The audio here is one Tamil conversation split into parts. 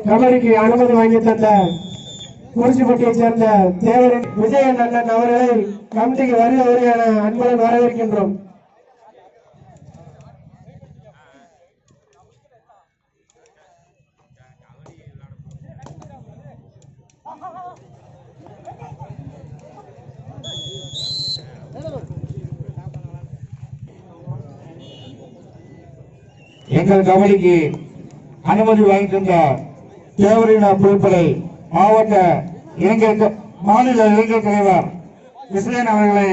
கபடிக்கு அனுமதி வாங்கி தந்த குறிச்சிப்பட்டியைச் சேர்ந்த தேவரின் விஜயன் அண்ணன் அவர்களை கமிட்டிக்கு வருக வருகையான அன்புடன் வரவேற்கின்றோம். எங்கள் கபடிக்கு அனுமதி வாங்கி தந்த தேவரின புதுப்படை மாவட்ட மாநில இளைஞர் தலைவர் விசயன் அவர்களை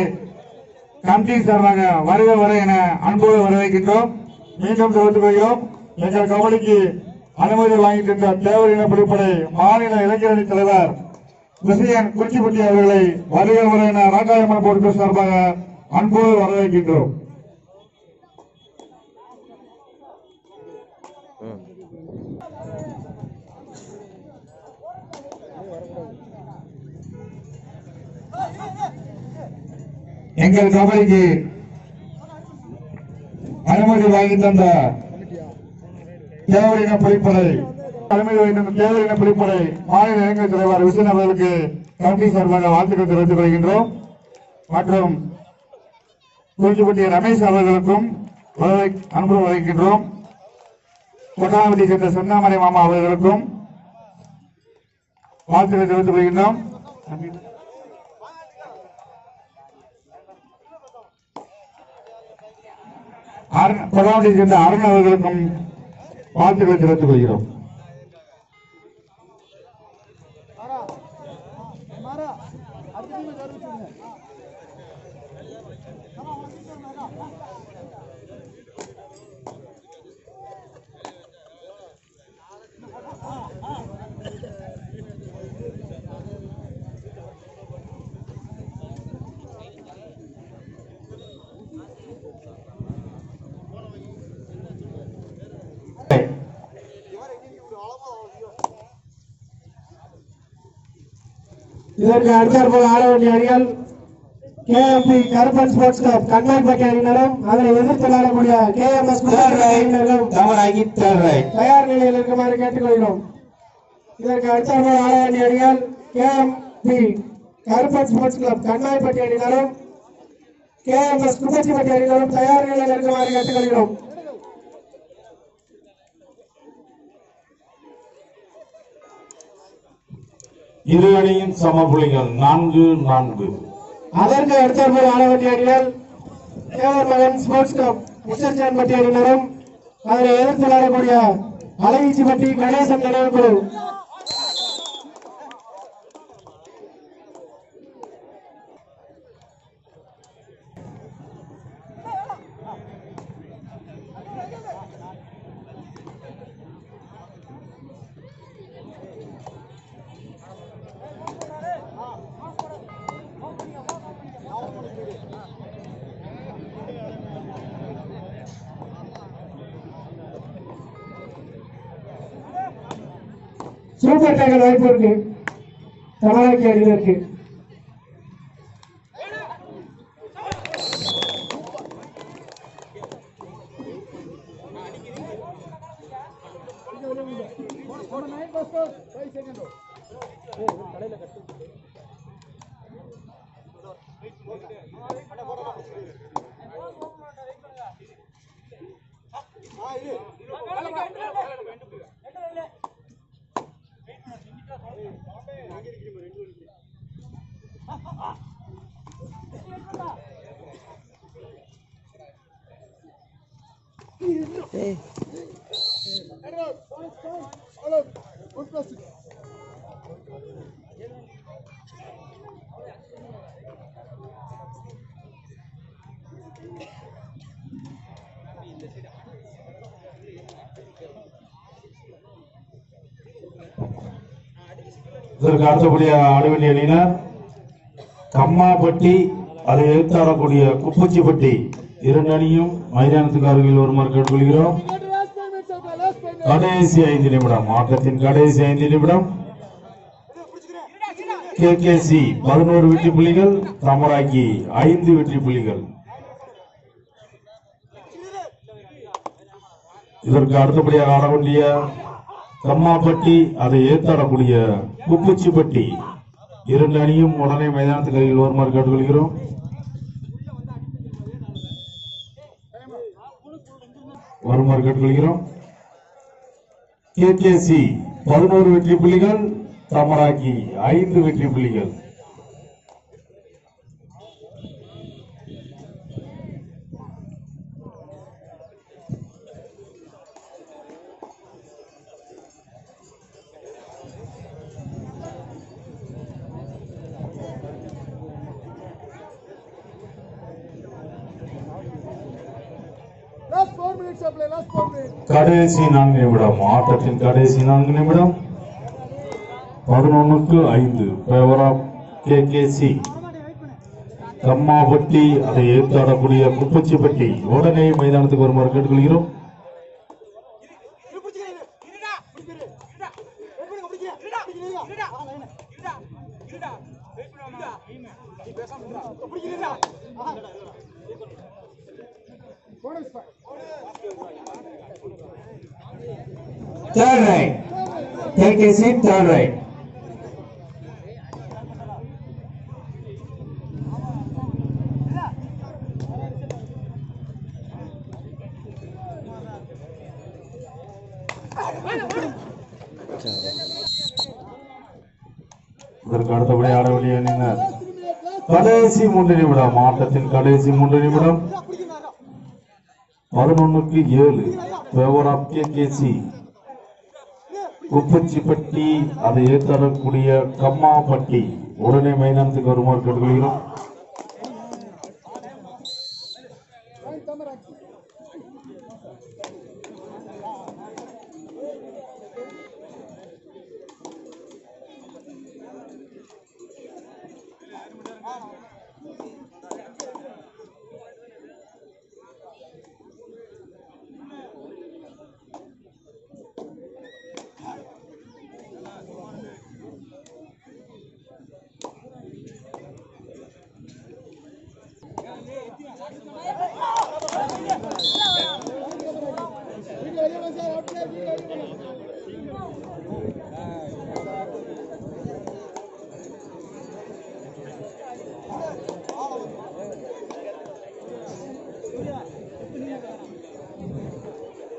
கமிட்டி சார்பாக வருக வரை என அன்போடு வரவேற்கின்றோம். மீண்டும் தெரிவித்துக் கொள்கிறோம். எங்கள் கபடிக்கு அனுமதி வாங்கி தந்த தேவரின புதுப்படை மாநில இளைஞரணி தலைவர் விசயன் குறிச்சிப்பட்டி அவர்களை வருக வரை என ராக்காயம்மன் பொறுப்பு சார்பாக அன்போடு வரவேற்கின்றோம். எங்கள் கபடிக்கு அனுமதி வாங்கி தந்த தேவரின புலிப்படை தேவரின புலிப்படை மாநில இளைஞர் தலைவர் விசயன் அவர்களுக்கு கமிட்டி சார்பாக வாழ்த்துக்கள் தெரிவித்துக் கொள்கின்றோம். மற்றும் குறிச்சிப்பட்டி ரமேஷ் அவர்களுக்கும் அன்பு வகிக்கின்றோம். கொட்டாமட்டி சேர்ந்த சென்னாமரை மாமா அவர்களுக்கும் வாழ்த்துக்களை தெரிவித்துக் கொள்கின்றோம். கொட்டாமட்டி சேர்ந்த அருண் அவர்களுக்கும் வாழ்த்துக்களை தெரிவித்துக் கொள்கிறோம். இதற்கு அடுத்தாற்போல் ஆட வேண்டிய அணிகள் KMP Karuppan sports club Kannaipatti அணியினரும் அதனை எதிர்த்து விளையாடக்கூடிய கேஎம்எஸ் அணியினரும் தயார் நிலையில் இருக்குமாறு கேட்டுக்கொள்கிறோம். இதற்கு அடுத்தாற்போல் ஆட வேண்டிய அணிகள் KMP Karuppan sports club Kannaipatti அணியினரும் கேஎம்எஸ் குப்பச்சிப்பட்டி அணியினரும் தயார் நிலையில் இருக்குமாறு கேட்டுக்கொள்கிறோம். இரு அணியின் சம புள்ளிகள் 4-4. அதற்கு அடுத்தாற்போல் ஆட வேண்டிய அணிகள் தேவர் மகன் ஸ்போர்ட்ஸ் கிளப் முச்சர்சான்பட்டி அணியினரும் அதனை எதிர்த்து விளையாடக்கூடிய அழகிச்சிப்பட்டி கணேசன் நினைவு குழு. சூப்பர் டேக்கர் வாய்ப்பு இருக்கு தமிழக அணியினருக்கு. இதற்கு அடுத்தபடியாக ஆட வேண்டிய அணியினர் கம்மாப்பட்டி, அதை எதிர்த்தாடக்கூடிய குப்பச்சிப்பட்டி. இரண்டு அணியும் மைதானத்துக்கு அருகில் வருமாறு கேட்டுக்கொள்கிறோம். கடைசி 5 நிமிடம், ஆட்டத்தின் கடைசி 5 நிமிடம். கேகேசி 11 வெற்றி புள்ளிகள், தமராக்கி 5 வெற்றி புள்ளிகள். இதற்கு அடுத்தபடியாக ஆட வேண்டிய கம்மாப்பட்டி, அதை ஏத்தாடக்கூடிய குப்புச்சிப்பட்டி. இரண்டு அணியும் உடனே மைதானத்துக்கு அருகில் வருமாறு கேட்டுக்கொள்கிறோம். கேகேசி 11 வெற்றி புள்ளிகள், தமராக்கி 5 வெற்றி புள்ளிகள். கடைசி 4 நிமிடம், ஆட்டத்தின் கடைசி 4 நிமிடம். 11-5 ஃபேவர் ஆஃப் கேகேசி. கம்மாப்பட்டி, அதை ஏற்றாடக்கூடிய குப்பச்சிப்பட்டி உடனே மைதானத்துக்கு வருமாறு கேட்டுக்கொள்கிறோம். Third right. KKC third right. இதற்கு அடுத்தபடி ஆட வேண்டிய அணியினர் கடைசி 3 நிமிடம், ஆட்டத்தின் கடைசி 3 நிமிடம். 11-7 ஃபேவர் ஆஃப் கேகேசி. குப்பச்சிப்பட்டி, அதை ஏற்றக்கூடிய கம்மாப்பட்டி உடனே மைதானத்துக்கு வருமாறு கேட்டுக்கொள்கிறோம்.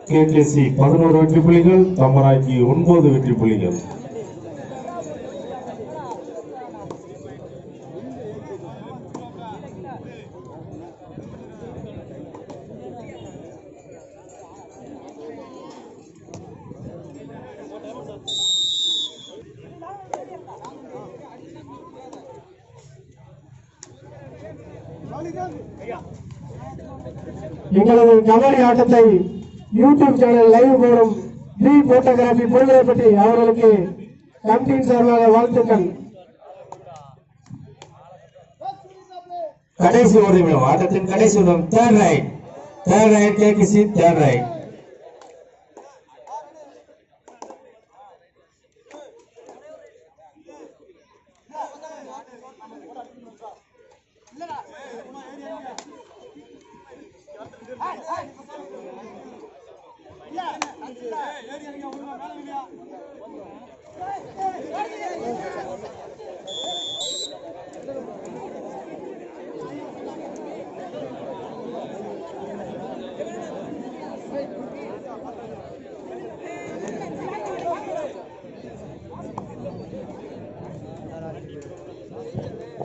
கேகேசி 11 வெற்றி புள்ளிகள், தமராக்கி 9 வெற்றி புள்ளிகள். எங்களது கபடி ஆட்டத்தை யூடியூப் சேனல் லைவ் போடும் டி போட்டோகிராபி பொருள்களை அவர்களுக்கு கமிட்டியின் சார்பாக வாழ்த்துக்கள். கடைசி 1 நிமிடம், ஆட்டத்தின் கடைசி நிமிடம். Third right. Third right KKC third right.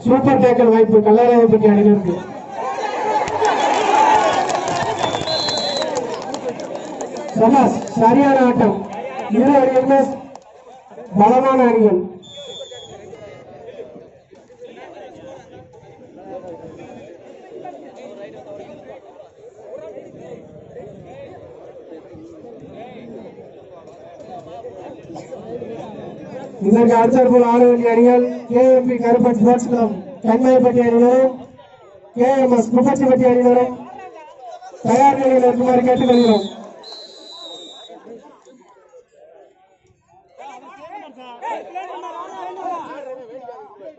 Super tackle வாய்ப்பு கல்லாராயப்பட்டி அணியினருக்கு. சபாஸ், சரியான ஆட்டம். இரு அணிகளுமே பலமான அணிகள். இதற்கு அடுத்தாற்போல் ஆட வேண்டிய அணிகள் KMP Karuppan sports club Kanmaipatti அணியினரும் கேஎம்எஸ் குப்பச்சிப்பட்டி அணியினரும் தயார் நிலையில் இருக்குமாறு கேட்டுக்கொள்கிறோம்.